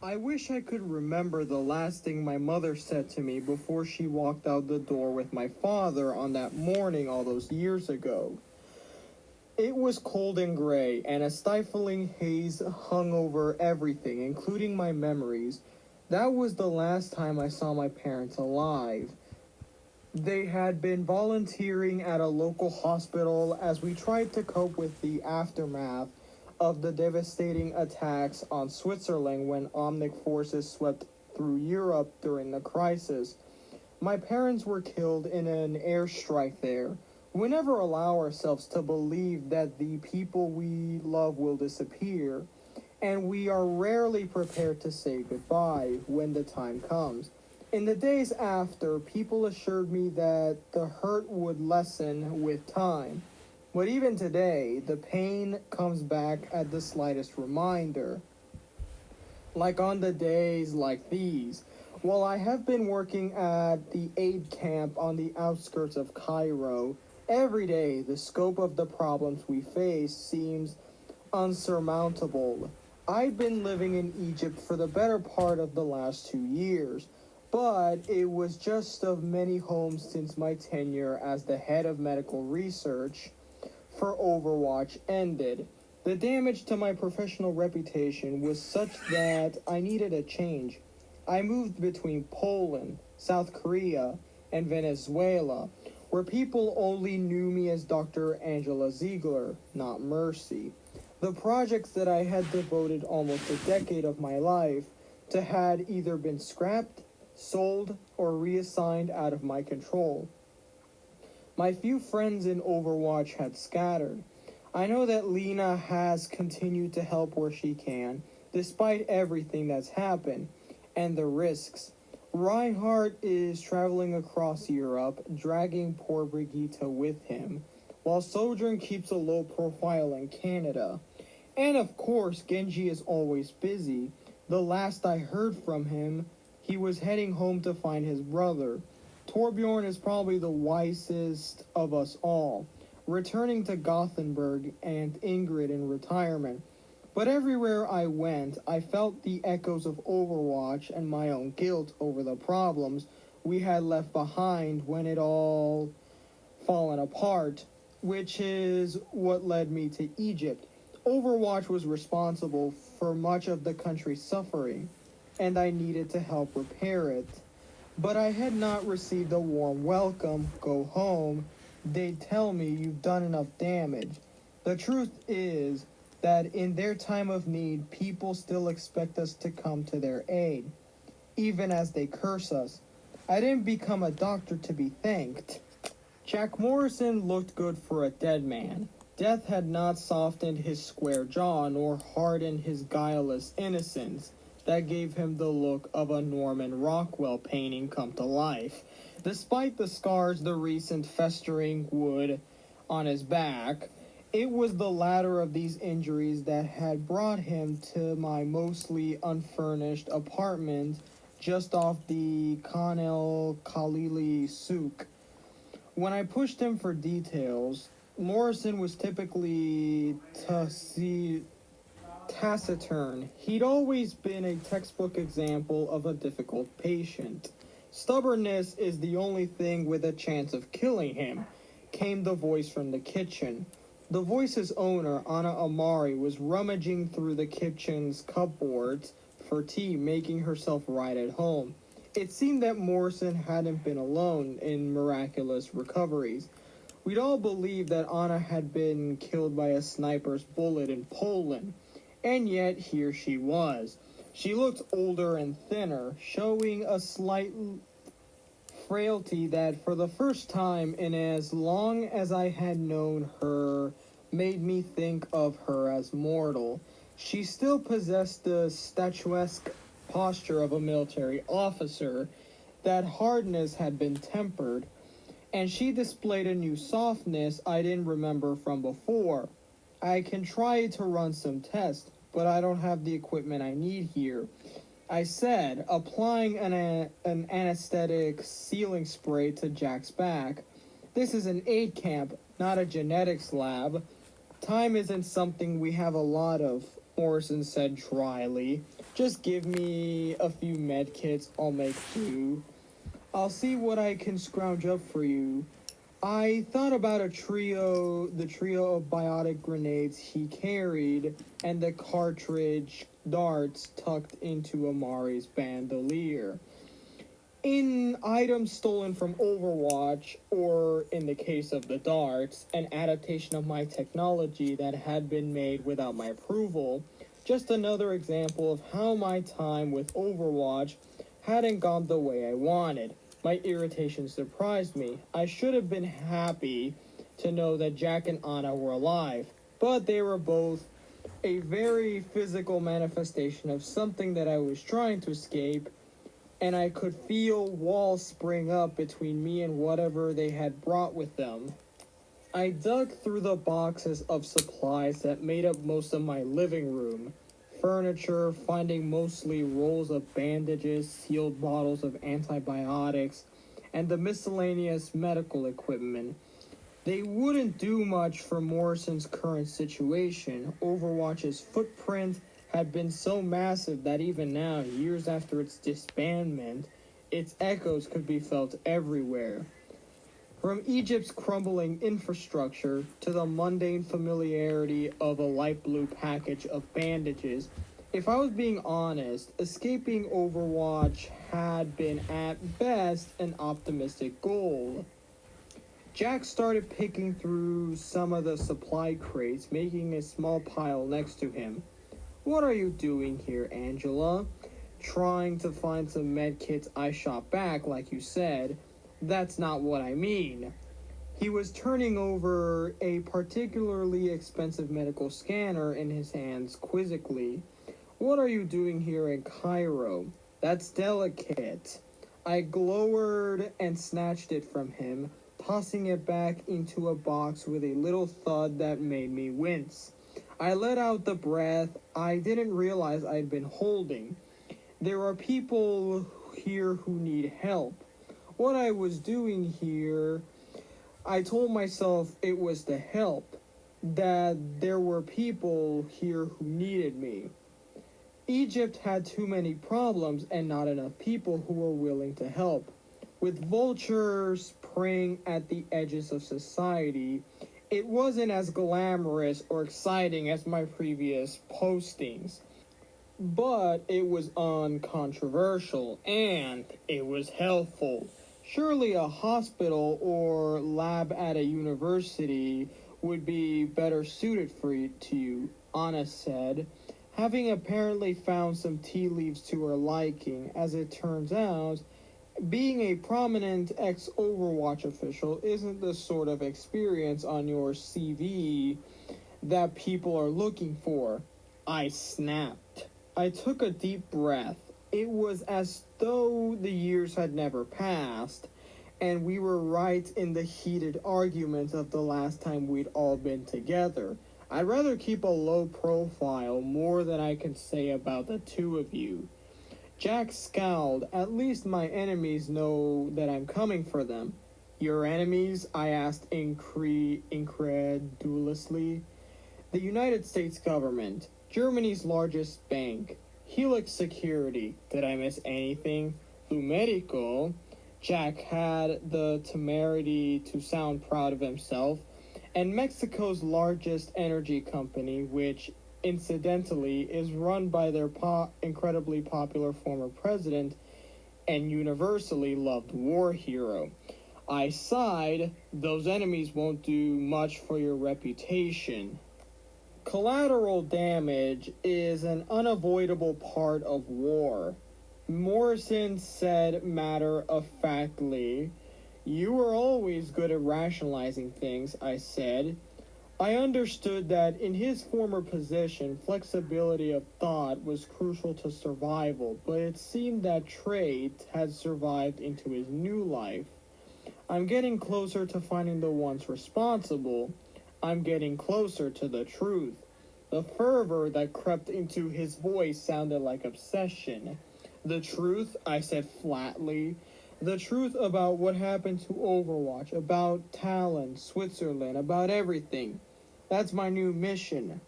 I wish I could remember the last thing my mother said to me before she walked out the door with my father on that morning all those years ago. It was cold and gray, and a stifling haze hung over everything, including my memories. That was the last time I saw my parents alive. They had been volunteering at a local hospital as we tried to cope with the aftermath of the devastating attacks on Switzerland when Omnic forces swept through Europe during the crisis. My parents were killed in an airstrike there. We never allow ourselves to believe that the people we love will disappear, and we are rarely prepared to say goodbye when the time comes. In the days after, people assured me that the hurt would lessen with time. But even today, the pain comes back at the slightest reminder. Like on the days like these. While I have been working at the aid camp on the outskirts of Cairo, every day the scope of the problems we face seems unsurmountable. I've been living in Egypt for the better part of the last 2 years, but it was just of many homes since my tenure as the head of medical research for Overwatch ended. The damage to my professional reputation was such that I needed a change. I moved between Poland, South Korea, and Venezuela, where people only knew me as Dr. Angela Ziegler, not Mercy. The projects that I had devoted almost a decade of my life to had either been scrapped, sold, or reassigned out of my control. My few friends in Overwatch had scattered. I know that Lena has continued to help where she can, despite everything that's happened, and the risks. Reinhardt is traveling across Europe, dragging poor Brigitte with him, while Sojourn keeps a low profile in Canada. And of course, Genji is always busy. The last I heard from him, he was heading home to find his brother. Torbjorn is probably the wisest of us all, returning to Gothenburg and Ingrid in retirement. But everywhere I went, I felt the echoes of Overwatch and my own guilt over the problems we had left behind when it all fallen apart, which is what led me to Egypt. Overwatch was responsible for much of the country's suffering, and I needed to help repair it. But I had not received a warm welcome. Go home. They'd tell me you've done enough damage. The truth is that in their time of need, people still expect us to come to their aid, even as they curse us. I didn't become a doctor to be thanked. Jack Morrison looked good for a dead man. Death had not softened his square jaw nor hardened his guileless innocence that gave him the look of a Norman Rockwell painting come to life. Despite the scars the recent festering wound on his back, it was the latter of these injuries that had brought him to my mostly unfurnished apartment just off the Khan el Khalili souk. When I pushed him for details, Morrison was typically taciturn. He'd always been a textbook example of a difficult patient. Stubbornness is the only thing with a chance of killing him, came the voice from the kitchen. The voice's owner, Anna Amari, was rummaging through the kitchen's cupboards for tea, making herself right at home. It seemed that Morrison hadn't been alone in miraculous recoveries. We'd all believed that Anna had been killed by a sniper's bullet in Poland, and yet here she was. She looked older and thinner, showing a slight frailty that for the first time in as long as I had known her made me think of her as mortal. She still possessed the statuesque posture of a military officer. That hardness had been tempered, and she displayed a new softness I didn't remember from before. I can try to run some tests, but I don't have the equipment I need here, I said, applying an anesthetic sealing spray to Jack's back. This is an aid camp, not a genetics lab. Time isn't something we have a lot of. Morrison said dryly. Just give me a few medkits, I'll make do. I'll see what I can scrounge up for you. I thought about the trio of biotic grenades he carried, and the cartridge darts tucked into Amari's bandolier. In items stolen from Overwatch, or in the case of the darts, an adaptation of my technology that had been made without my approval, just another example of how my time with Overwatch hadn't gone the way I wanted. My irritation surprised me. I should have been happy to know that Jack and Anna were alive, but they were both a very physical manifestation of something that I was trying to escape, and I could feel walls spring up between me and whatever they had brought with them. I dug through the boxes of supplies that made up most of my living room. Furniture, finding mostly rolls of bandages, sealed bottles of antibiotics, and the miscellaneous medical equipment. They wouldn't do much for Morrison's current situation. Overwatch's footprint had been so massive that even now, years after its disbandment, its echoes could be felt everywhere. From Egypt's crumbling infrastructure to the mundane familiarity of a light blue package of bandages, if I was being honest, escaping Overwatch had been at best an optimistic goal. Jack started picking through some of the supply crates, making a small pile next to him. "What are you doing here, Angela?" "Trying to find some medkits I shot back, like you said." "That's not what I mean." He was turning over a particularly expensive medical scanner in his hands quizzically. "What are you doing here in Cairo?" "That's delicate." I glowered and snatched it from him, tossing it back into a box with a little thud that made me wince. I let out the breath I didn't realize I'd been holding. There are people here who need help. What I was doing here, I told myself it was to help, that there were people here who needed me. Egypt had too many problems and not enough people who were willing to help. With vultures preying at the edges of society, it wasn't as glamorous or exciting as my previous postings. But it was uncontroversial, and it was helpful. Surely a hospital or lab at a university would be better suited for you, Anna said, having apparently found some tea leaves to her liking. As it turns out, being a prominent ex-Overwatch official isn't the sort of experience on your CV that people are looking for. I snapped. I took a deep breath. It was as though the years had never passed, and we were right in the heated argument of the last time we'd all been together. I'd rather keep a low profile more than I can say about the two of you. Jack scowled. At least my enemies know that I'm coming for them. Your enemies? I asked incredulously. The United States government. Germany's largest bank. Helix Security. Did I miss anything? Lumerico. Jack had the temerity to sound proud of himself. And Mexico's largest energy company, which incidentally is run by their incredibly popular former president and universally loved war hero. I sighed. Those enemies won't do much for your reputation. Collateral damage is an unavoidable part of war, Morrison said matter-of-factly. You were always good at rationalizing things, I said. I understood that in his former position, flexibility of thought was crucial to survival, but it seemed that trait had survived into his new life. I'm getting closer to finding the ones responsible. I'm getting closer to the truth. The fervor that crept into his voice sounded like obsession. The truth, I said flatly. The truth about what happened to Overwatch, about Talon, Switzerland, about everything. That's my new mission.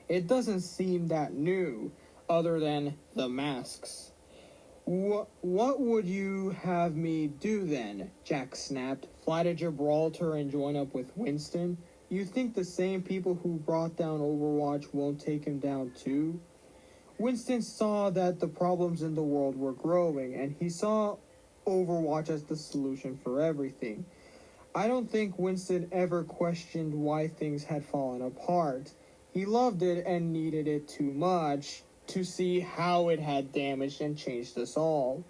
It doesn't seem that new, other than the masks. What would you have me do then? Jack snapped. Fly to Gibraltar and join up with Winston? You think the same people who brought down Overwatch won't take him down too? Winston saw that the problems in the world were growing, and he saw Overwatch as the solution for everything. I don't think Winston ever questioned why things had fallen apart. He loved it and needed it too much to see how it had damaged and changed us all.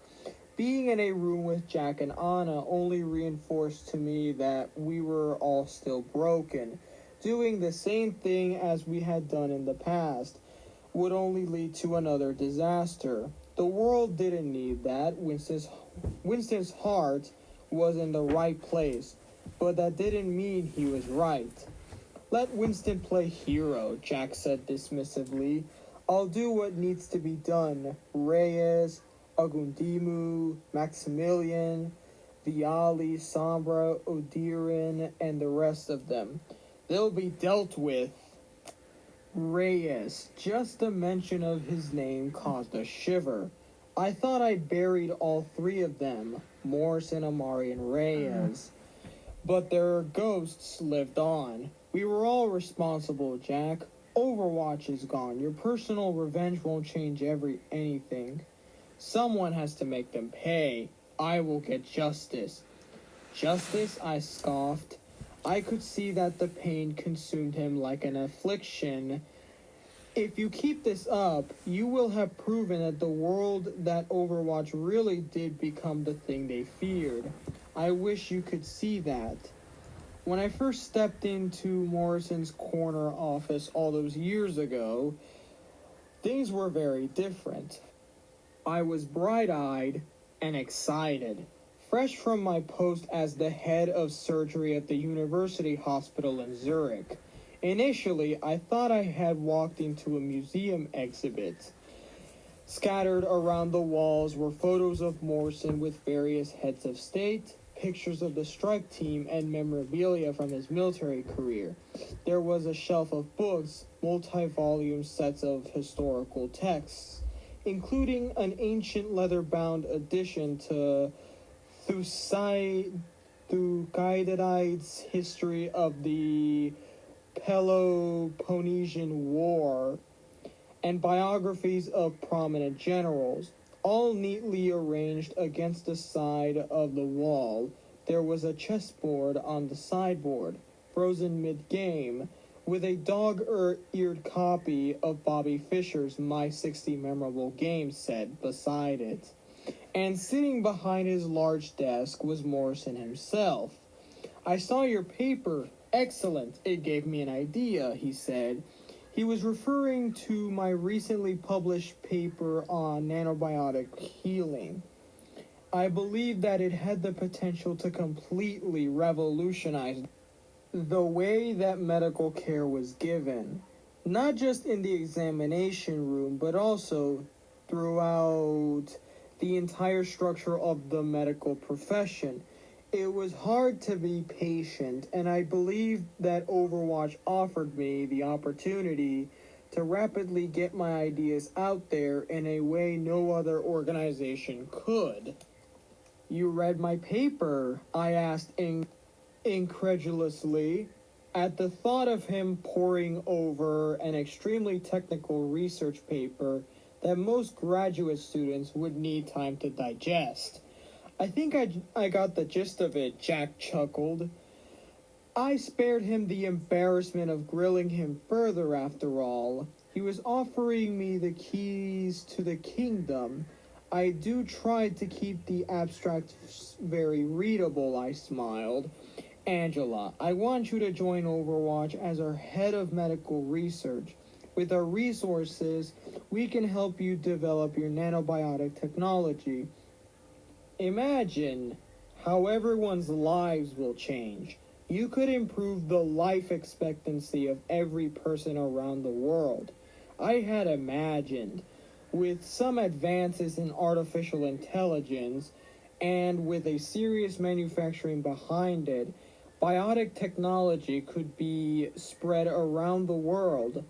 Being in a room with Jack and Anna only reinforced to me that we were all still broken. Doing the same thing as we had done in the past would only lead to another disaster. The world didn't need that. Winston's heart was in the right place, but that didn't mean he was right. Let Winston play hero, Jack said dismissively. I'll do what needs to be done. Reyes, Agundimu, Maximilian, Viali, Sombra, Odirin, and the rest of them. They'll be dealt with. Reyes, just the mention of his name caused a shiver. I thought I'd buried all three of them, Morrison, Amari, and Reyes. But their ghosts lived on. We were all responsible, Jack. Overwatch is gone. Your personal revenge won't change anything. Someone has to make them pay. I will get justice. Justice? I scoffed. I could see that the pain consumed him like an affliction. If you keep this up, you will have proven that the world that Overwatch really did become the thing they feared. I wish you could see that. When I first stepped into Morrison's corner office all those years ago, things were very different. I was bright-eyed and excited, fresh from my post as the head of surgery at the University Hospital in Zurich. Initially, I thought I had walked into a museum exhibit. Scattered around the walls were photos of Morrison with various heads of state, pictures of the strike team, and memorabilia from his military career. There was a shelf of books, multi-volume sets of historical texts, including an ancient leather-bound edition to Thucydides' history of the Peloponnesian War, and biographies of prominent generals. All neatly arranged against the side of the wall. There was a chessboard on the sideboard, frozen mid-game, with a dog-eared copy of Bobby Fischer's My 60 Memorable Games set beside it. And sitting behind his large desk was Morrison himself. I saw your paper. Excellent. It gave me an idea, he said. He was referring to my recently published paper on nanobiotic healing. I believe that it had the potential to completely revolutionize the way that medical care was given, not just in the examination room, but also throughout the entire structure of the medical profession. It was hard to be patient, and I believe that Overwatch offered me the opportunity to rapidly get my ideas out there in a way no other organization could. You read my paper? I asked incredulously, at the thought of him poring over an extremely technical research paper that most graduate students would need time to digest. I think I got the gist of it, Jack chuckled. I spared him the embarrassment of grilling him further after all. He was offering me the keys to the kingdom. I do try to keep the abstract very readable, I smiled. Angela, I want you to join Overwatch as our head of medical research. With our resources, we can help you develop your nanobiotic technology. Imagine how everyone's lives will change. You could improve the life expectancy of every person around the world. I had imagined, with some advances in artificial intelligence, and with a serious manufacturing behind it, biotic technology could be spread around the world.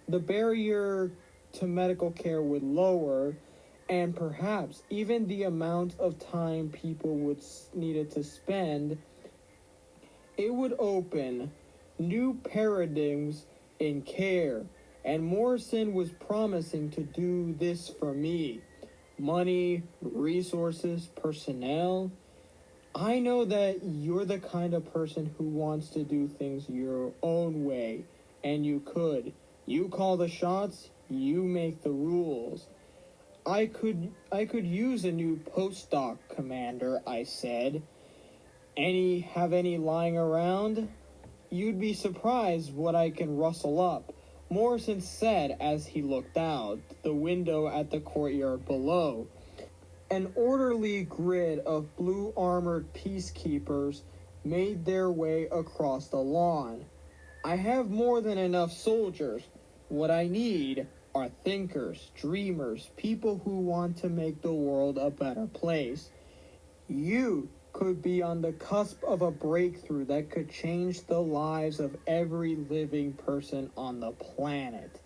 the barrier to medical care would lower, and perhaps even the amount of time people would needed to spend. It would open new paradigms in care, and Morrison was promising to do this for me. Money, resources, personnel. I know that you're the kind of person who wants to do things your own way, and you could. You call the shots, you make the rules. I could use a new postdoc, Commander, I said. Have any lying around? You'd be surprised what I can rustle up, Morrison said as he looked out the window at the courtyard below. An orderly grid of blue-armored peacekeepers made their way across the lawn. I have more than enough soldiers. What I need are thinkers, dreamers, people who want to make the world a better place. You could be on the cusp of a breakthrough that could change the lives of every living person on the planet.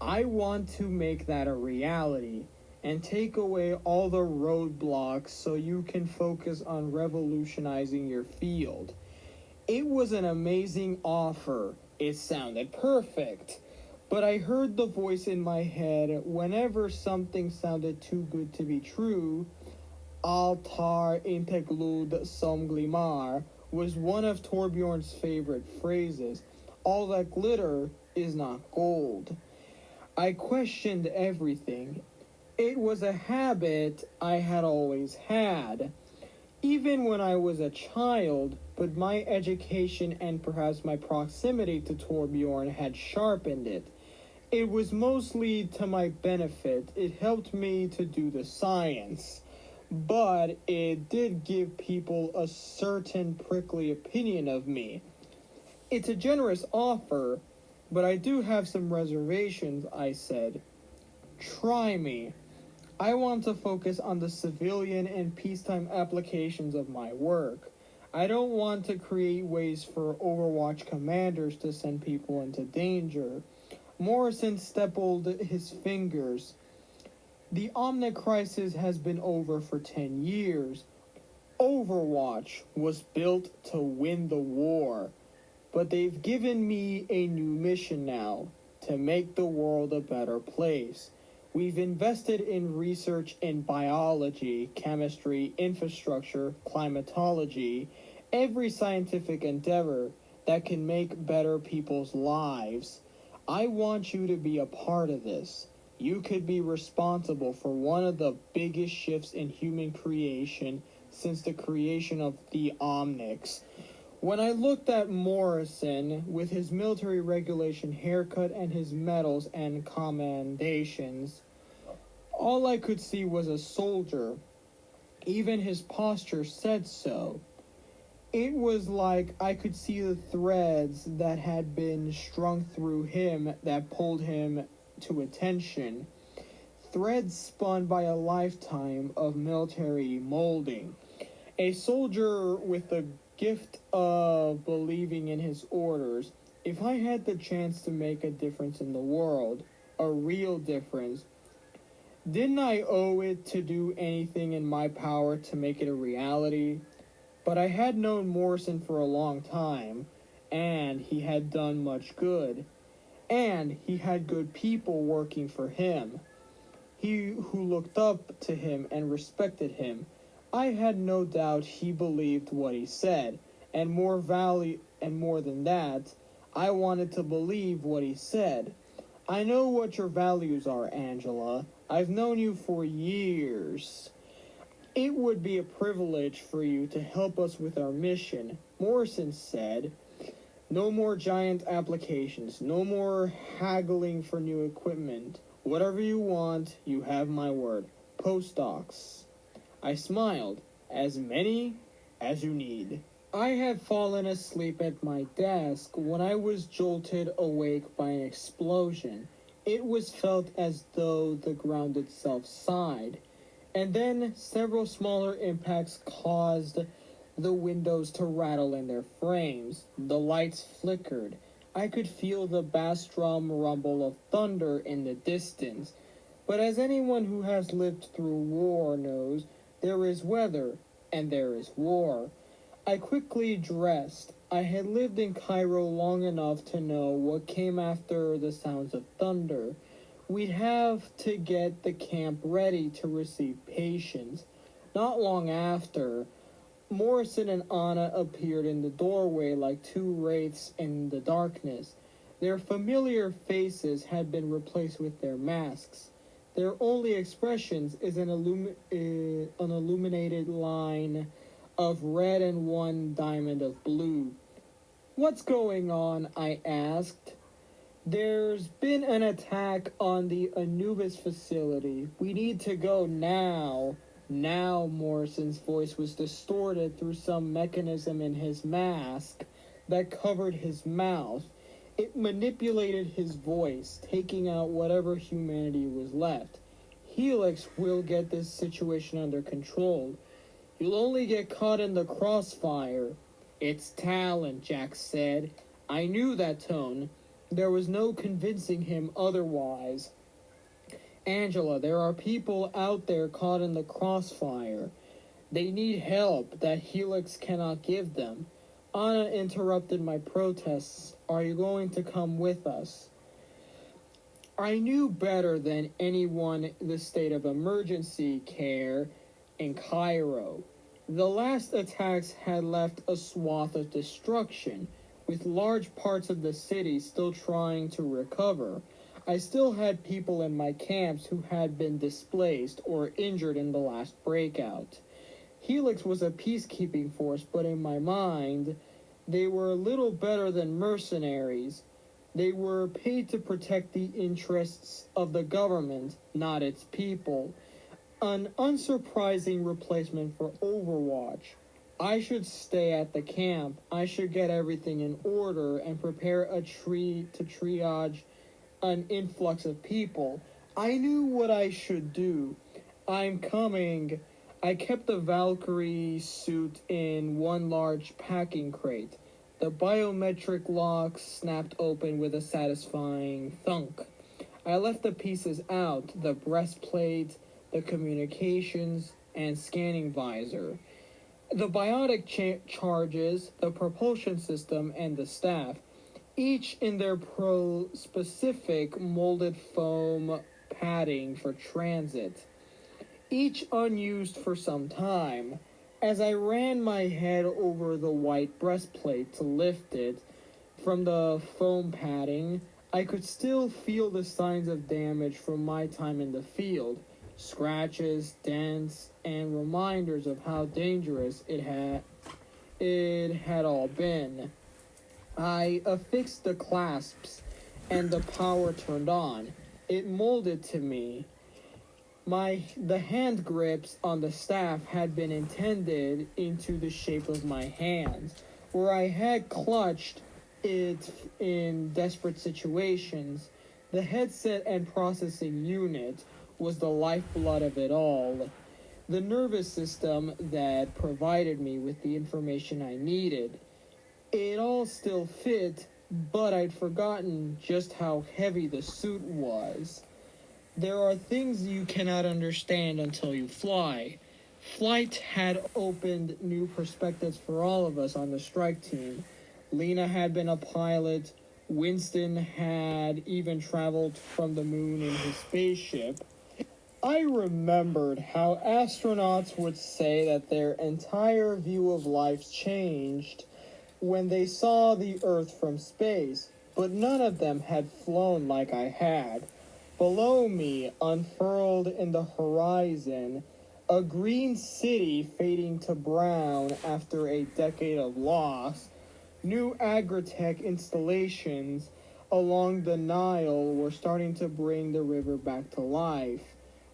I want to make that a reality and take away all the roadblocks so you can focus on revolutionizing your field. It was an amazing offer. It sounded perfect. But I heard the voice in my head whenever something sounded too good to be true. Altar integlud som glimar was one of Torbjorn's favorite phrases. All that glitter is not gold. I questioned everything. It was a habit I had always had, even when I was a child, but my education and perhaps my proximity to Torbjorn had sharpened it. It was mostly to my benefit. It helped me to do the science. But it did give people a certain prickly opinion of me. It's a generous offer, but I do have some reservations, I said. Try me. I want to focus on the civilian and peacetime applications of my work. I don't want to create ways for Overwatch commanders to send people into danger. Morrison stippled his fingers. The Omnic crisis has been over for 10 years. Overwatch was built to win the war, but they've given me a new mission now, to make the world a better place. We've invested in research in biology, chemistry, infrastructure, climatology, every scientific endeavor that can make better people's lives. I want you to be a part of this. You could be responsible for one of the biggest shifts in human creation since the creation of the Omnics. When I looked at Morrison, with his military regulation haircut and his medals and commendations, all I could see was a soldier. Even his posture said so. It was like I could see the threads that had been strung through him that pulled him to attention, threads spun by a lifetime of military molding. A soldier with the gift of believing in his orders. If I had the chance to make a difference in the world, a real difference, didn't I owe it to do anything in my power to make it a reality? But I had known Morrison for a long time, and he had done much good. And he had good people working for him. He who looked up to him and respected him. I had no doubt he believed what he said, and more than that, I wanted to believe what he said. I know what your values are, Angela. I've known you for years. It would be a privilege for you to help us with our mission, Morrison said. No more giant applications, no more haggling for new equipment. Whatever you want, you have my word. Postdocs. I smiled. As many as you need. I had fallen asleep at my desk when I was jolted awake by an explosion. It was felt as though the ground itself sighed. And then several smaller impacts caused the windows to rattle in their frames. The lights flickered. I could feel the bass drum rumble of thunder in the distance. But as anyone who has lived through war knows, there is weather, and there is war. I quickly dressed. I had lived in Cairo long enough to know what came after the sounds of thunder. We'd have to get the camp ready to receive patients. Not long after, Morrison and Anna appeared in the doorway like two wraiths in the darkness. Their familiar faces had been replaced with their masks. Their only expressions is an illuminated line of red and one diamond of blue. "What's going on?" I asked. "There's been an attack on the Anubis facility. We need to go now." Now Morrison's voice was distorted through some mechanism in his mask that covered his mouth. It manipulated his voice, taking out whatever humanity was left. "Helix will get this situation under control. You'll only get caught in the crossfire." "It's talent," Jack said. I knew that tone. There was no convincing him otherwise. "Angela, there are people out there caught in the crossfire. They need help that Helix cannot give them." Anna interrupted my protests. "Are you going to come with us?" I knew better than anyone the state of emergency care in Cairo. The last attacks had left a swath of destruction, with large parts of the city still trying to recover. I still had people in my camps who had been displaced or injured in the last breakout. Helix was a peacekeeping force, but in my mind, they were little better than mercenaries. They were paid to protect the interests of the government, not its people. An unsurprising replacement for Overwatch. I should stay at the camp. I should get everything in order and prepare a tree to triage an influx of people. I knew what I should do. "I'm coming." I kept the Valkyrie suit in one large packing crate. The biometric lock snapped open with a satisfying thunk. I left the pieces out: the breastplate, the communications, and scanning visor. The biotic charges, the propulsion system, and the staff, each in their specific molded foam padding for transit, each unused for some time. As I ran my head over the white breastplate to lift it from the foam padding, I could still feel the signs of damage from my time in the field: scratches, dents, and reminders of how dangerous it had all been. I affixed the clasps, and the power turned on. It molded to me. The hand grips on the staff had been intended into the shape of my hands, where I had clutched it in desperate situations. The headset and processing unit was the lifeblood of it all. The nervous system that provided me with the information I needed. It all still fit, but I'd forgotten just how heavy the suit was. There are things you cannot understand until you fly. Flight had opened new perspectives for all of us on the strike team. Lena had been a pilot. Winston had even traveled from the moon in his spaceship. I remembered how astronauts would say that their entire view of life changed when they saw the Earth from space, but none of them had flown like I had. Below me, unfurled in the horizon, a green city fading to brown after a decade of loss. New agritech installations along the Nile were starting to bring the river back to life.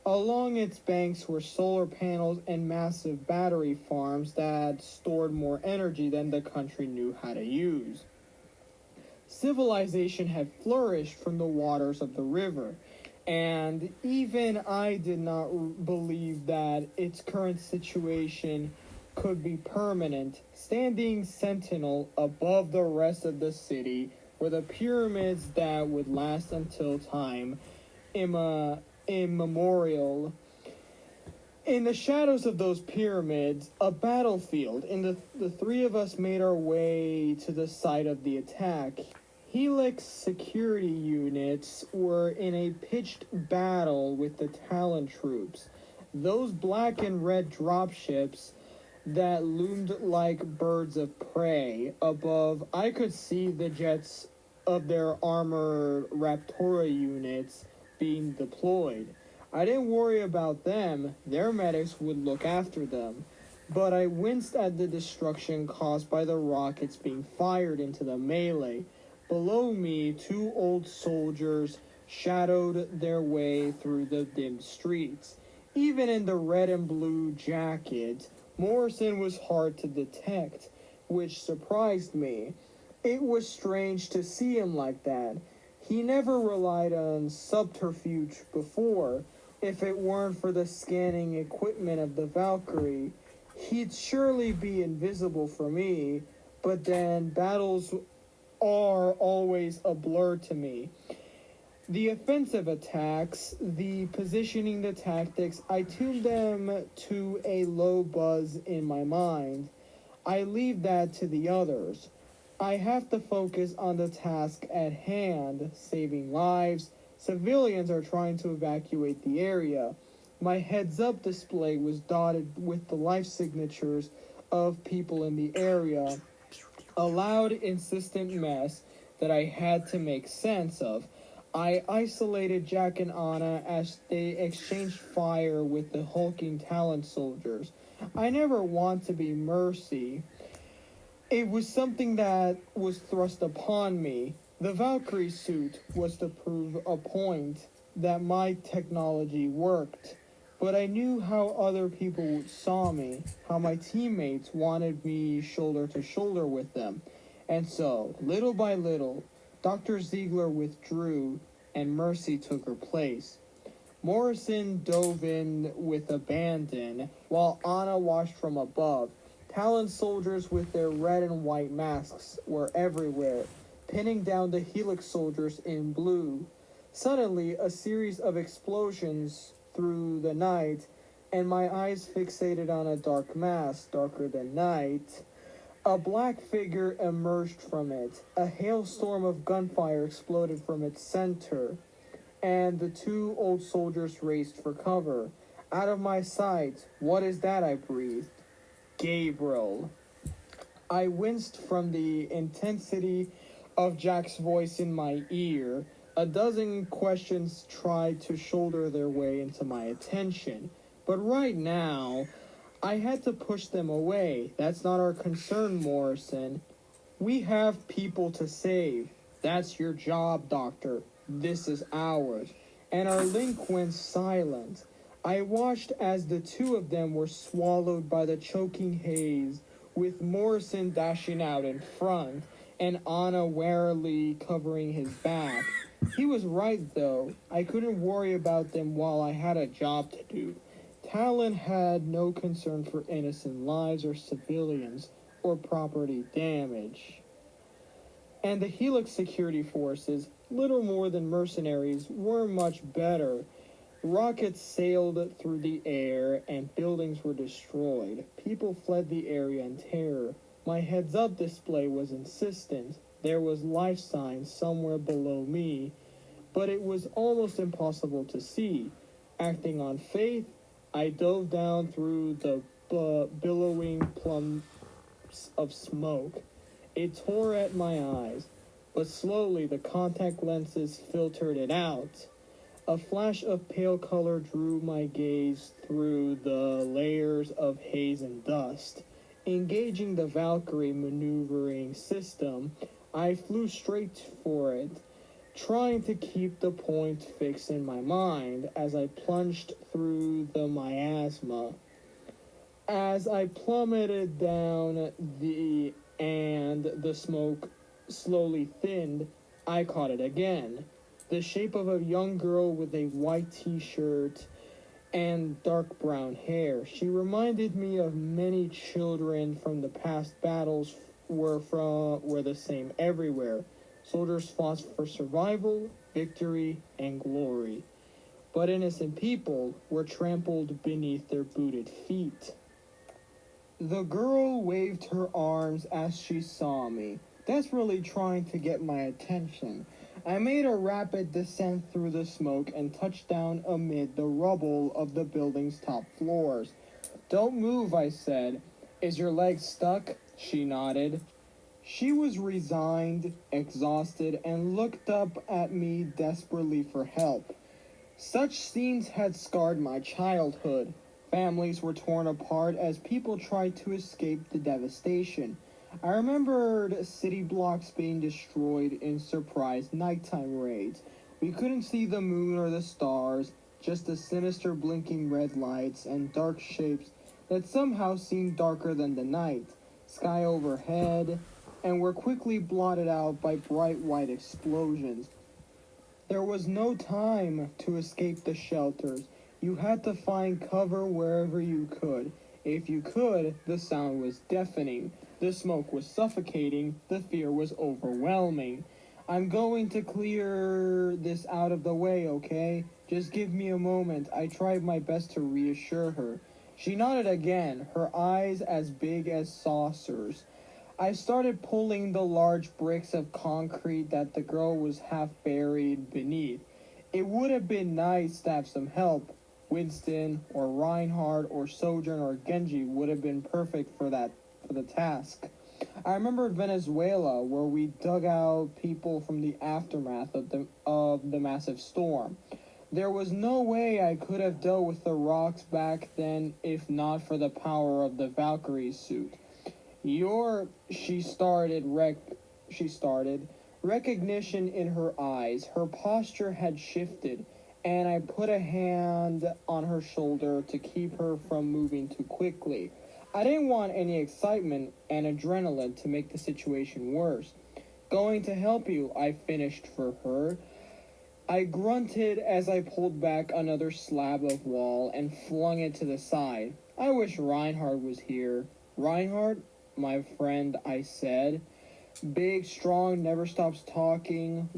Along its banks were solar panels and massive battery farms that stored more energy than the country knew how to use. Civilization had flourished from the waters of the river, and even I did not believe that its current situation could be permanent. Standing sentinel above the rest of the city were the pyramids that would last until time immemorial. In the shadows of those pyramids, a battlefield, and the three of us made our way to the site of the attack. Helix security units were in a pitched battle with the Talon troops. Those black and red dropships that loomed like birds of prey above, I could see the jets of their armored Raptora units being deployed. I didn't worry about them, their medics would look after them. But I winced at the destruction caused by the rockets being fired into the melee. Below me, two old soldiers shadowed their way through the dim streets. Even in the red and blue jacket, Morrison was hard to detect, which surprised me. It was strange to see him like that. He never relied on subterfuge before. If it weren't for the scanning equipment of the Valkyrie, he'd surely be invisible for me, but then battles are always a blur to me. The offensive attacks, the positioning, the tactics, I tuned them to a low buzz in my mind. I leave that to the others. I have to focus on the task at hand, saving lives. Civilians are trying to evacuate the area. My heads-up display was dotted with the life signatures of people in the area. A loud, insistent mess that I had to make sense of. I isolated Jack and Anna as they exchanged fire with the hulking Talon soldiers. I never want to be Mercy. It was something that was thrust upon me. The Valkyrie suit was to prove a point that my technology worked. But I knew how other people saw me, how my teammates wanted me shoulder to shoulder with them. And so, little by little, Dr. Ziegler withdrew and Mercy took her place. Morrison dove in with abandon, while Anna watched from above. Talon soldiers with their red and white masks were everywhere, pinning down the Helix soldiers in blue. Suddenly, a series of explosions through the night, and my eyes fixated on a dark mass, darker than night. A black figure emerged from it. A hailstorm of gunfire exploded from its center, and the two old soldiers raced for cover. Out of my sight. What is that? I breathed. Gabriel. I winced from the intensity of Jack's voice in my ear. A dozen questions tried to shoulder their way into my attention, but right now, I had to push them away. That's not our concern, Morrison. We have people to save. That's your job, Doctor. This is ours. And our link went silent. I watched as the two of them were swallowed by the choking haze, with Morrison dashing out in front, and Anna warily covering his back. He was right, though. I couldn't worry about them while I had a job to do. Talon had no concern for innocent lives or civilians or property damage. And the Helix security forces, little more than mercenaries, were much better. Rockets sailed through the air and buildings were destroyed. People fled the area in terror. My heads-up display was insistent. There was life signs somewhere below me, but it was almost impossible to see. Acting on faith, I dove down through the billowing plums of smoke. It tore at my eyes, but slowly the contact lenses filtered it out. A flash of pale color drew my gaze through the layers of haze and dust. Engaging the Valkyrie maneuvering system, I flew straight for it, trying to keep the point fixed in my mind as I plunged through the miasma. As I plummeted down the smoke slowly thinned, I caught it again. The shape of a young girl with a white t-shirt and dark brown hair. She reminded me of many children from the past battles were the same everywhere. Soldiers fought for survival, victory, and glory. But innocent people were trampled beneath their booted feet. The girl waved her arms as she saw me, desperately trying to get my attention. I made a rapid descent through the smoke and touched down amid the rubble of the building's top floors. "Don't move," I said. "Is your leg stuck?" She nodded. She was resigned, exhausted, and looked up at me desperately for help. Such scenes had scarred my childhood. Families were torn apart as people tried to escape the devastation. I remembered city blocks being destroyed in surprise nighttime raids. We couldn't see the moon or the stars, just the sinister blinking red lights and dark shapes that somehow seemed darker than the night. Sky overhead, and were quickly blotted out by bright white explosions. There was no time to escape the shelters. You had to find cover wherever you could. If you could, the sound was deafening. The smoke was suffocating. The fear was overwhelming. "I'm going to clear this out of the way, okay? Just give me a moment." I tried my best to reassure her. She nodded again, her eyes as big as saucers. I started pulling the large bricks of concrete that the girl was half buried beneath. It would have been nice to have some help. Winston or Reinhardt or Sojourn or Genji would have been perfect for the task. I remembered Venezuela, where we dug out people from the aftermath of the massive storm. There was no way I could have dealt with the rocks back then if not for the power of the Valkyrie suit. She started, recognition in her eyes. Her posture had shifted, and I put a hand on her shoulder to keep her from moving too quickly. I didn't want any excitement and adrenaline to make the situation worse. "Going to help you," I finished for her. I grunted as I pulled back another slab of wall and flung it to the side. "I wish Reinhardt was here." "Reinhardt? My friend," I said. "Big, strong, never stops talking.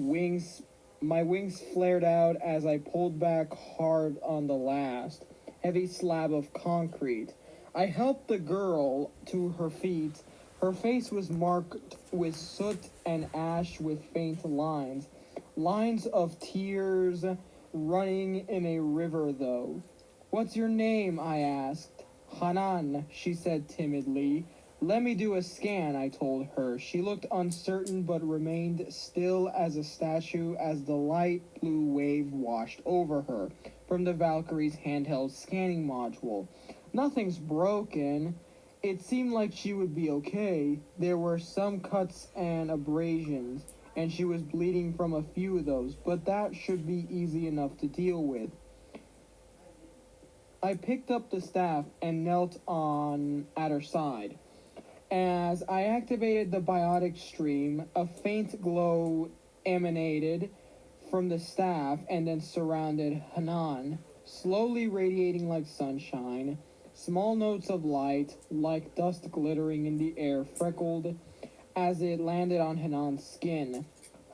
My wings flared out as I pulled back hard on the last heavy slab of concrete. I helped the girl to her feet. Her face was marked with soot and ash with faint lines of tears running in a river though. "What's your name?" I asked. "Hanan," she said timidly. "Let me do a scan," I told her. She looked uncertain but remained still as a statue as the light blue wave washed over her from the Valkyrie's handheld scanning module. "Nothing's broken." It seemed like she would be okay. There were some cuts and abrasions, and she was bleeding from a few of those, but that should be easy enough to deal with. I picked up the staff and knelt at her side. As I activated the biotic stream, a faint glow emanated from the staff and then surrounded Hanan, slowly radiating like sunshine. Small notes of light, like dust glittering in the air, freckled as it landed on Hanan's skin.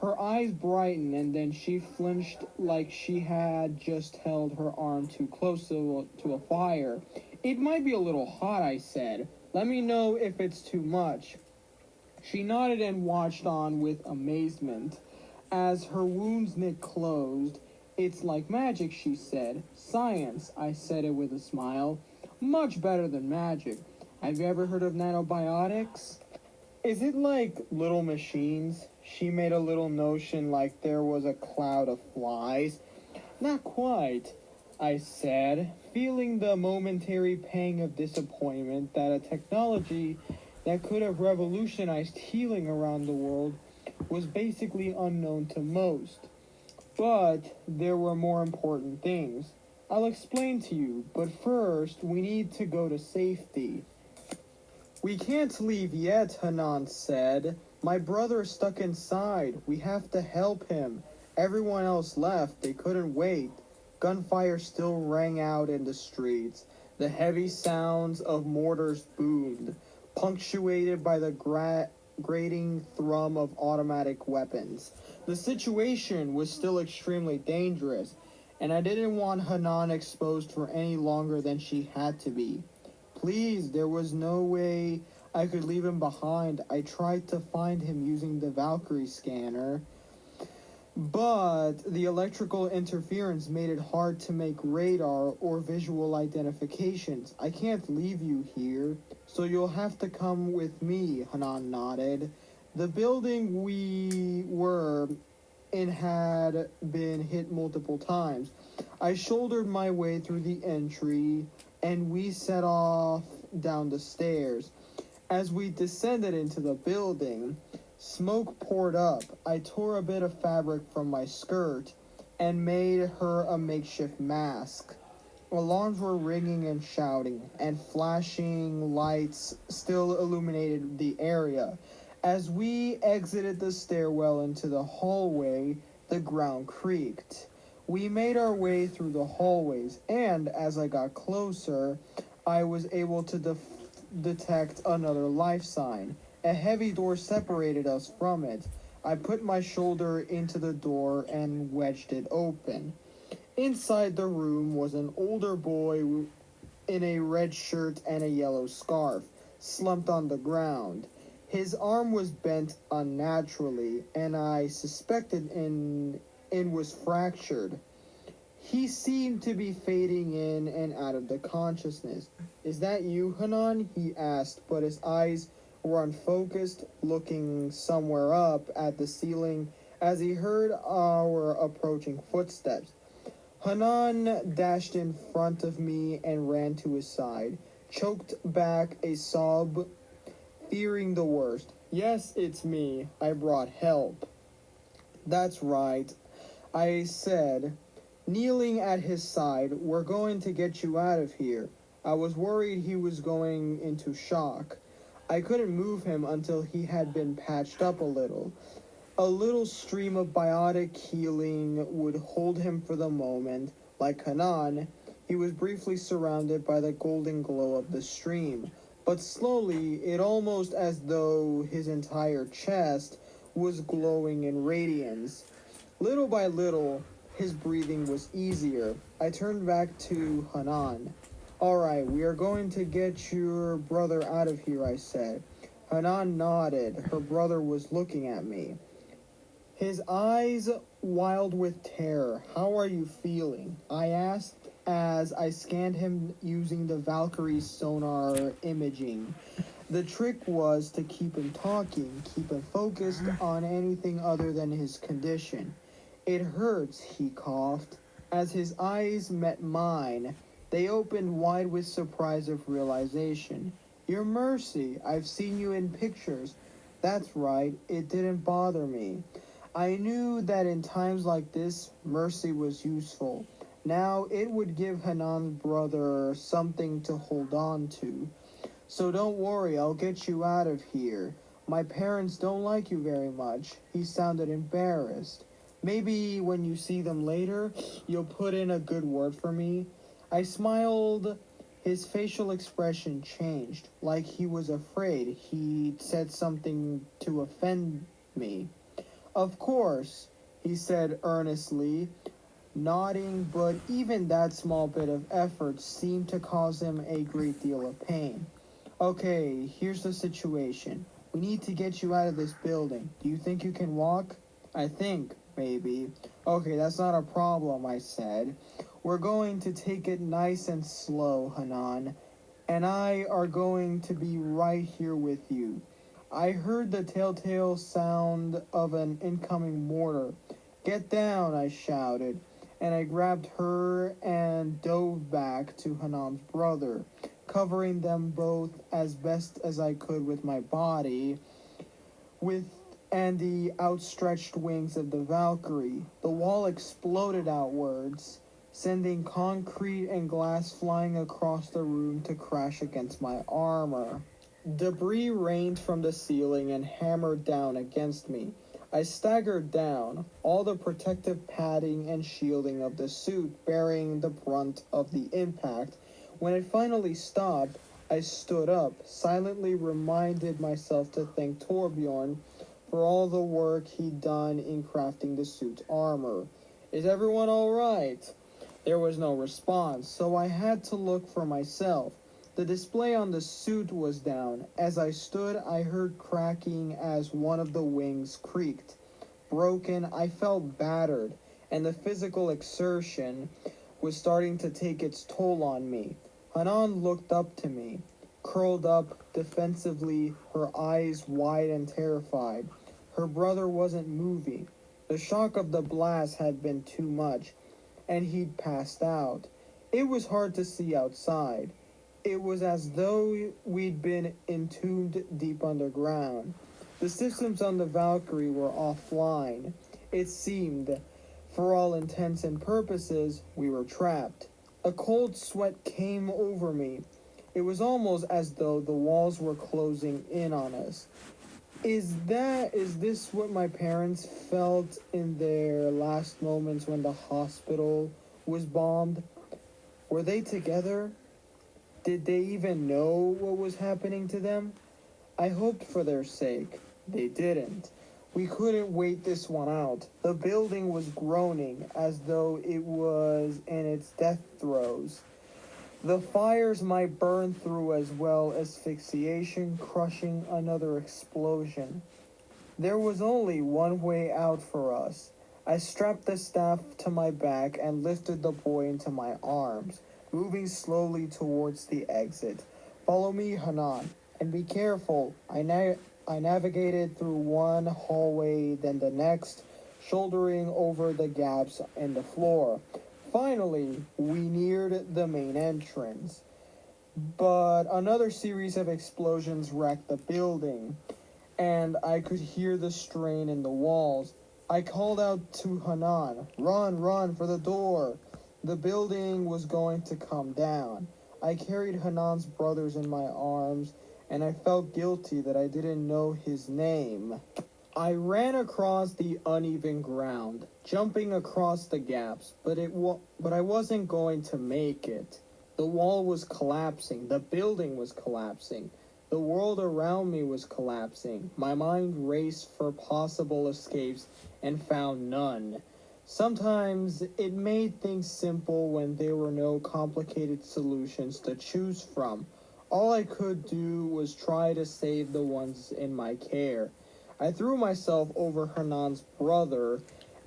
Her eyes brightened and then she flinched like she had just held her arm too close to a fire. "It might be a little hot," I said. "Let me know if it's too much." She nodded and watched on with amazement as her wounds knit closed. "It's like magic," she said. "Science," I said it with a smile. "Much better than magic. Have you ever heard of nanobiotics?" "Is it like little machines?" She made a little notion like there was a cloud of flies. "Not quite," I said, feeling the momentary pang of disappointment that a technology that could have revolutionized healing around the world was basically unknown to most. But there were more important things. "I'll explain to you, but first we need to go to safety." "We can't leave yet," Hanan said. "My brother's stuck inside. We have to help him." Everyone else left. They couldn't wait. Gunfire still rang out in the streets. The heavy sounds of mortars boomed, punctuated by the grating thrum of automatic weapons. The situation was still extremely dangerous, and I didn't want Hanan exposed for any longer than she had to be. Please, there was no way I could leave him behind. I tried to find him using the Valkyrie scanner, but the electrical interference made it hard to make radar or visual identifications. I can't leave you here, so you'll have to come with me, Hanan nodded. The building we were in had been hit multiple times. I shouldered my way through the entry, and we set off down the stairs. As we descended into the building, smoke poured up. I tore a bit of fabric from my skirt and made her a makeshift mask. Alarms were ringing and shouting, and flashing lights still illuminated the area. As we exited the stairwell into the hallway, the ground creaked. We made our way through the hallways, and as I got closer, I was able to detect another life sign. A heavy door separated us from it. I put my shoulder into the door and wedged it open. Inside the room was an older boy in a red shirt and a yellow scarf, slumped on the ground. His arm was bent unnaturally, and I suspected it was fractured. He seemed to be fading in and out of the consciousness. "Is that you, Hanan?" he asked, but his eyes were unfocused, looking somewhere up at the ceiling as he heard our approaching footsteps. Hanan dashed in front of me and ran to his side, choked back a sob, fearing the worst. "Yes, it's me. I brought help." "That's right," I said, kneeling at his side. "We're going to get you out of here." I was worried he was going into shock. I couldn't move him until he had been patched up a little. A little stream of biotic healing would hold him for the moment. Like Hanan, he was briefly surrounded by the golden glow of the stream, but slowly, it almost as though his entire chest was glowing in radiance. Little by little, his breathing was easier. I turned back to Hanan. "Alright, we are going to get your brother out of here," I said. Hanan nodded. Her brother was looking at me, his eyes wild with terror. "How are you feeling?" I asked as I scanned him using the Valkyrie sonar imaging. The trick was to keep him talking, keep him focused on anything other than his condition. "It hurts," he coughed. As his eyes met mine, they opened wide with surprise of realization. "You're Mercy. I've seen you in pictures." That's right, it didn't bother me. I knew that in times like this, Mercy was useful. Now it would give Hanan's brother something to hold on to. "So don't worry, I'll get you out of here. My parents don't like you very much." He sounded embarrassed. "Maybe when you see them later, you'll put in a good word for me." I smiled. His facial expression changed, like he was afraid he'd said something to offend me. "Of course," he said earnestly, nodding, but even that small bit of effort seemed to cause him a great deal of pain. "Okay, here's the situation. We need to get you out of this building. Do you think you can walk?" "I think, maybe." "Okay, that's not a problem," I said. "We're going to take it nice and slow, Hanan, and I are going to be right here with you." I heard the telltale sound of an incoming mortar. "Get down," I shouted, and I grabbed her and dove back to Hanan's brother, covering them both as best as I could with my body, and the outstretched wings of the Valkyrie. The wall exploded outwards, sending concrete and glass flying across the room to crash against my armor. Debris rained from the ceiling and hammered down against me. I staggered down, all the protective padding and shielding of the suit bearing the brunt of the impact. When it finally stopped, I stood up, silently reminded myself to thank Torbjorn for all the work he'd done in crafting the suit's armor. Is everyone all right? There was no response, so I had to look for myself. The display on the suit was down. As I stood, I heard cracking as one of the wings creaked. Broken, I felt battered, and the physical exertion was starting to take its toll on me. Hanan looked up to me, curled up defensively, her eyes wide and terrified. Her brother wasn't moving. The shock of the blast had been too much, and he'd passed out. It was hard to see outside. It was as though we'd been entombed deep underground. The systems on the Valkyrie were offline. It seemed, for all intents and purposes, we were trapped. A cold sweat came over me. It was almost as though the walls were closing in on us. Is this what my parents felt in their last moments when the hospital was bombed? Were they together? Did they even know what was happening to them? I hoped for their sake. They didn't. We couldn't wait this one out. The building was groaning as though it was in its death throes. The fires might burn through as well as asphyxiation, crushing another explosion. There was only one way out for us. I strapped the staff to my back and lifted the boy into my arms, moving slowly towards the exit. Follow me, Hanan, and be careful. I navigated through one hallway, then the next, shouldering over the gaps in the floor. Finally, we neared the main entrance. But another series of explosions wrecked the building, and I could hear the strain in the walls. I called out to Hanan, run for the door. The building was going to come down. I carried Hanan's brothers in my arms, and I felt guilty that I didn't know his name. I ran across the uneven ground, jumping across the gaps, but I wasn't going to make it. The wall was collapsing, the building was collapsing, the world around me was collapsing. My mind raced for possible escapes and found none. Sometimes it made things simple when there were no complicated solutions to choose from. All I could do was try to save the ones in my care. I threw myself over Hanan's brother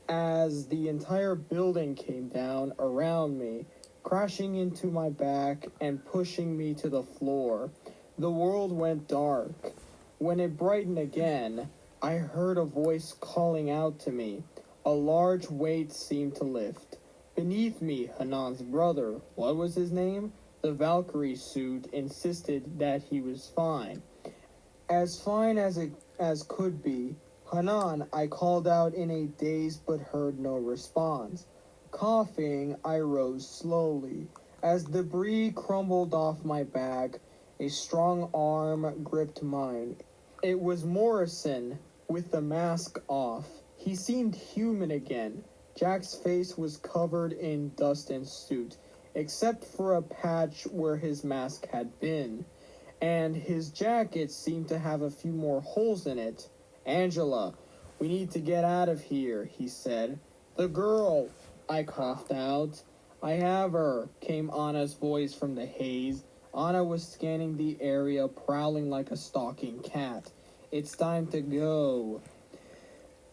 as the entire building came down around me, crashing into my back and pushing me to the floor. The world went dark. When it brightened again, I heard a voice calling out to me. A large weight seemed to lift. Beneath me, Hanan's brother, what was his name? The Valkyrie suit insisted that he was fine. As fine as could be. Hanan, I called out in a daze but heard no response. Coughing, I rose slowly. As debris crumbled off my back, a strong arm gripped mine. It was Morrison, with the mask off. He seemed human again. Jack's face was covered in dust and soot, except for a patch where his mask had been, and his jacket seemed to have a few more holes in it. Angela, we need to get out of here, he said. The girl, I coughed out. I have her, came Anna's voice from the haze. Anna was scanning the area, prowling like a stalking cat. It's time to go.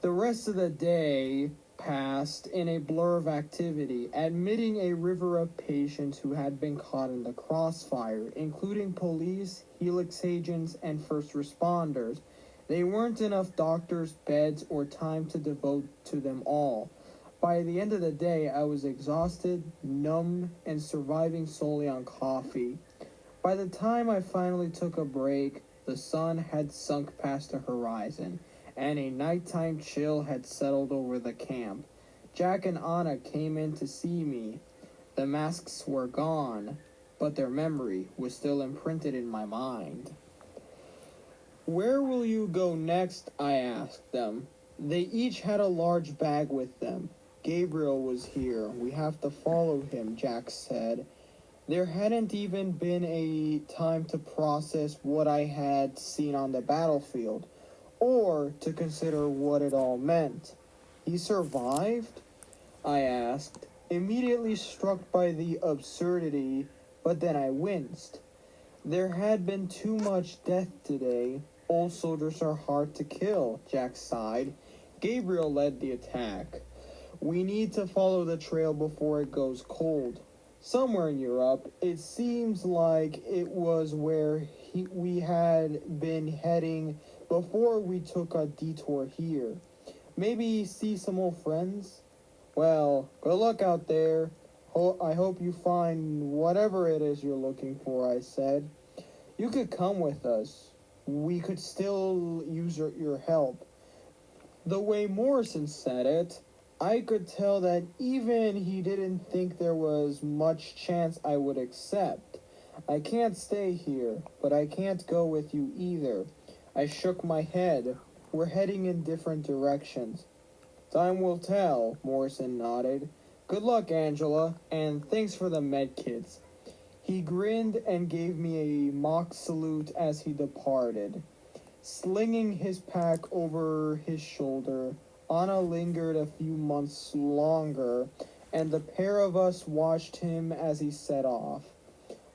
The rest of the day passed in a blur of activity, admitting a river of patients who had been caught in the crossfire, including police, Helix agents, and first responders. There weren't enough doctors, beds, or time to devote to them all. By the end of the day, I was exhausted, numb, and surviving solely on coffee. By the time I finally took a break, the sun had sunk past the horizon, and a nighttime chill had settled over the camp. Jack and Anna came in to see me. The masks were gone, but their memory was still imprinted in my mind. Where will you go next? I asked them. They each had a large bag with them. Gabriel was here. We have to follow him, Jack said. There hadn't even been a time to process what I had seen on the battlefield, or to consider what it all meant. He survived? I asked, immediately struck by the absurdity, but then I winced. There had been too much death today. Old soldiers are hard to kill, Jack sighed. Gabriel led the attack. We need to follow the trail before it goes cold. Somewhere in Europe, it seems like it was where we had been heading before we took a detour here. Maybe see some old friends? Well, good luck out there. I hope you find whatever it is you're looking for, I said. You could come with us. We could still use your help. The way Morrison said it, I could tell that even he didn't think there was much chance I would accept. I can't stay here, but I can't go with you either. I shook my head. We're heading in different directions. Time will tell, Morrison nodded. Good luck, Angela, and thanks for the med kits. He grinned and gave me a mock salute as he departed. Slinging his pack over his shoulder, Anna lingered a few months longer, and the pair of us watched him as he set off.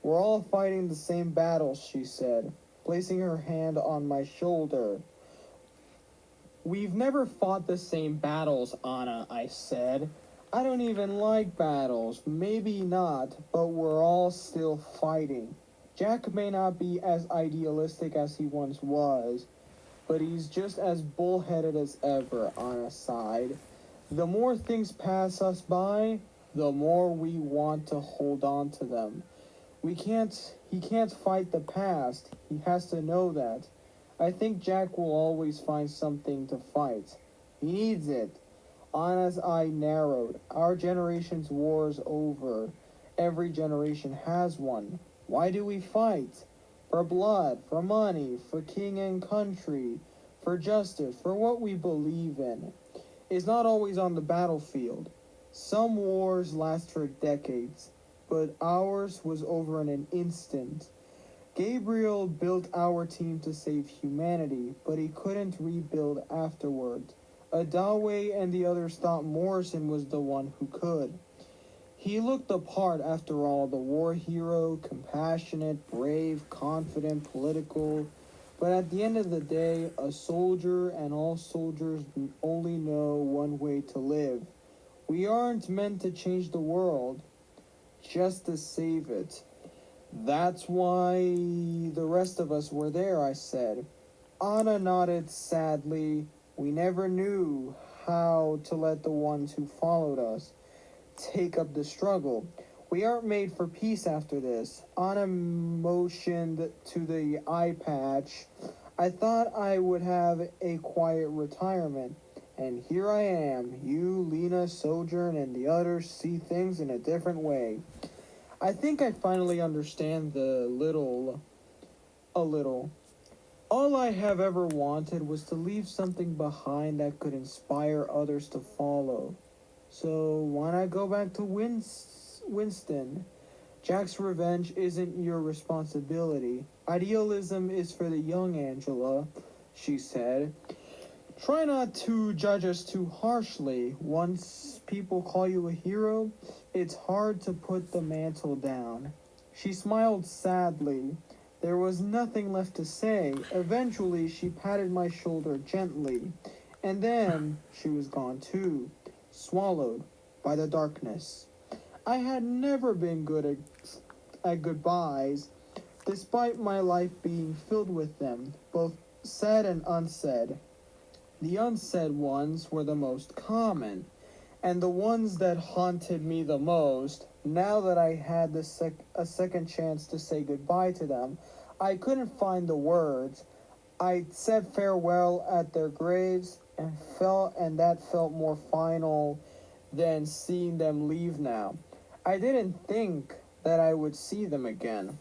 We're all fighting the same battles, she said, placing her hand on my shoulder. We've never fought the same battles, Anna, I said. I don't even like battles. Maybe not, but we're all still fighting. Jack may not be as idealistic as he once was, but he's just as bullheaded as ever, Anna sighed. The more things pass us by, the more we want to hold on to them. He can't fight the past. He has to know that. I think Jack will always find something to fight. He needs it. Anna's eye narrowed. Our generation's war is over. Every generation has one. Why do we fight? For blood, for money, for king and country, for justice, for what we believe in. It's not always on the battlefield. Some wars last for decades, but ours was over in an instant. Gabriel built our team to save humanity, but he couldn't rebuild afterwards. Adawe and the others thought Morrison was the one who could. He looked the part, after all, the war hero, compassionate, brave, confident, political. But at the end of the day, a soldier, and all soldiers only know one way to live. We aren't meant to change the world, just to save it. That's why the rest of us were there, I said. Anna nodded sadly. We never knew how to let the ones who followed us take up the struggle. We aren't made for peace after this. Anna motioned to the eye patch. I thought I would have a quiet retirement. And here I am. You, Lena, Sojourn, and the others see things in a different way. I think I finally understand a little. All I have ever wanted was to leave something behind that could inspire others to follow. So why not go back to Winston? Jack's revenge isn't your responsibility. Idealism is for the young, Angela, she said. Try not to judge us too harshly. Once people call you a hero, it's hard to put the mantle down. She smiled sadly. There was nothing left to say. Eventually, she patted my shoulder gently, and then she was gone too, swallowed by the darkness. I had never been good at goodbyes, despite my life being filled with them, both said and unsaid. The unsaid ones were the most common, and the ones that haunted me the most, now that I had a second chance to say goodbye to them, I couldn't find the words. I said farewell at their graves, and that felt more final than seeing them leave now. I didn't think that I would see them again.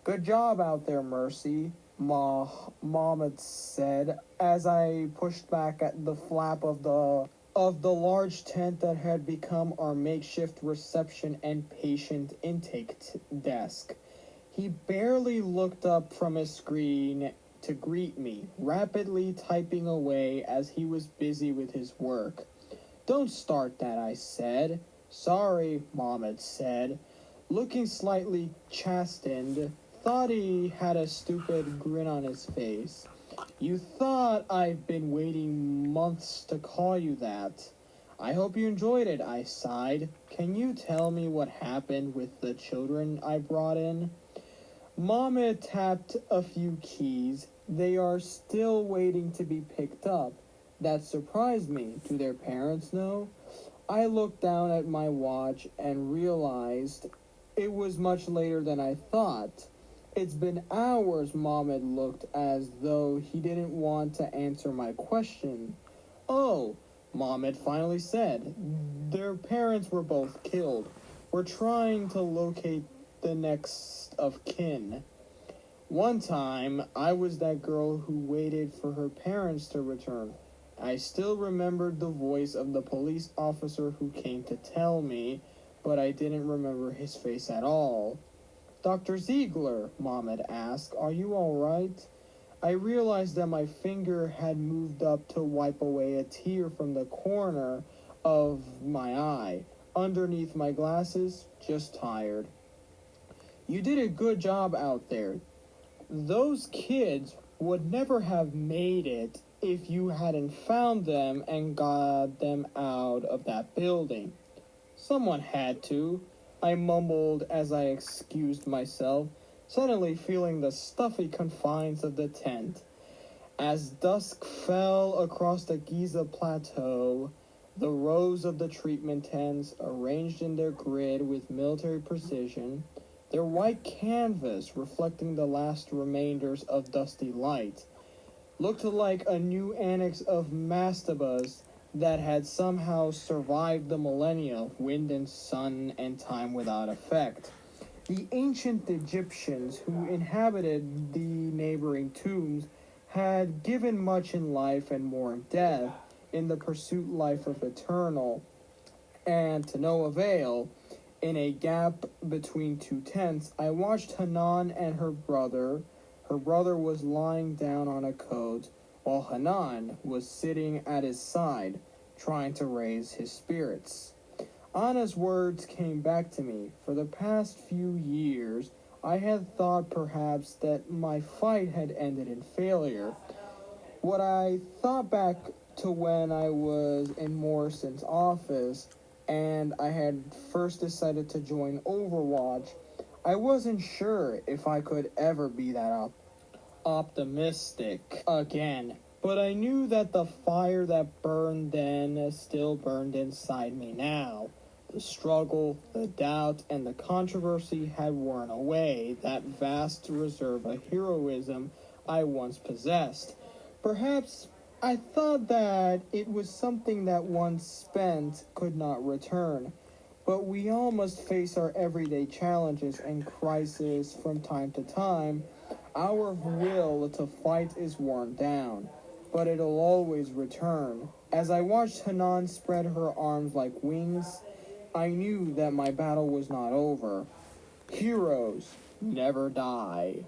Good job out there, Mercy, Mom had said, as I pushed back at the flap of the of the large tent that had become our makeshift reception and patient intake desk. He barely looked up from his screen to greet me, rapidly typing away as he was busy with his work. "Don't start that," I said. "Sorry," Mohammed said, looking slightly chastened. Thought he had a stupid grin on his face. "You thought I've been waiting months to call you that." "I hope you enjoyed it," I sighed. "Can you tell me what happened with the children I brought in?" Mohammed tapped a few keys. "They are still waiting to be picked up." That surprised me. "Do their parents know?" I looked down at my watch and realized it was much later than I thought. "It's been hours." Mohammed looked as though he didn't want to answer my question. "Oh," Mohammed finally said, "their parents were both killed. We're trying to locate the next of kin." One time, I was that girl who waited for her parents to return. I still remembered the voice of the police officer who came to tell me, but I didn't remember his face at all. "Dr. Ziegler," Mohammed asked, "are you all right?" I realized that my finger had moved up to wipe away a tear from the corner of my eye. Underneath my glasses, just tired. "You did a good job out there. Those kids would never have made it if you hadn't found them and got them out of that building." "Someone had to," I mumbled as I excused myself, suddenly feeling the stuffy confines of the tent. As dusk fell across the Giza Plateau, the rows of the treatment tents, arranged in their grid with military precision, their white canvas reflecting the last remainders of dusty light, looked like a new annex of mastabas that had somehow survived the millennia of wind and sun and time without effect. The ancient Egyptians who inhabited the neighboring tombs had given much in life and more in death, in the pursuit life of eternal, and to no avail. In a gap between two tents, I watched Hanan and her brother. Her brother was lying down on a coat, while Hanan was sitting at his side, trying to raise his spirits. Anna's words came back to me. For the past few years, I had thought perhaps that my fight had ended in failure. What I thought back to when I was in Morrison's office and I had first decided to join Overwatch, I wasn't sure if I could ever be that optimistic again. But I knew that the fire that burned then still burned inside me now. The struggle, the doubt, and the controversy had worn away that vast reserve of heroism I once possessed. Perhaps I thought that it was something that once spent could not return. But we all must face our everyday challenges and crises from time to time. Our will to fight is worn down, but it'll always return. As I watched Hanan spread her arms like wings, I knew that my battle was not over. Heroes never die.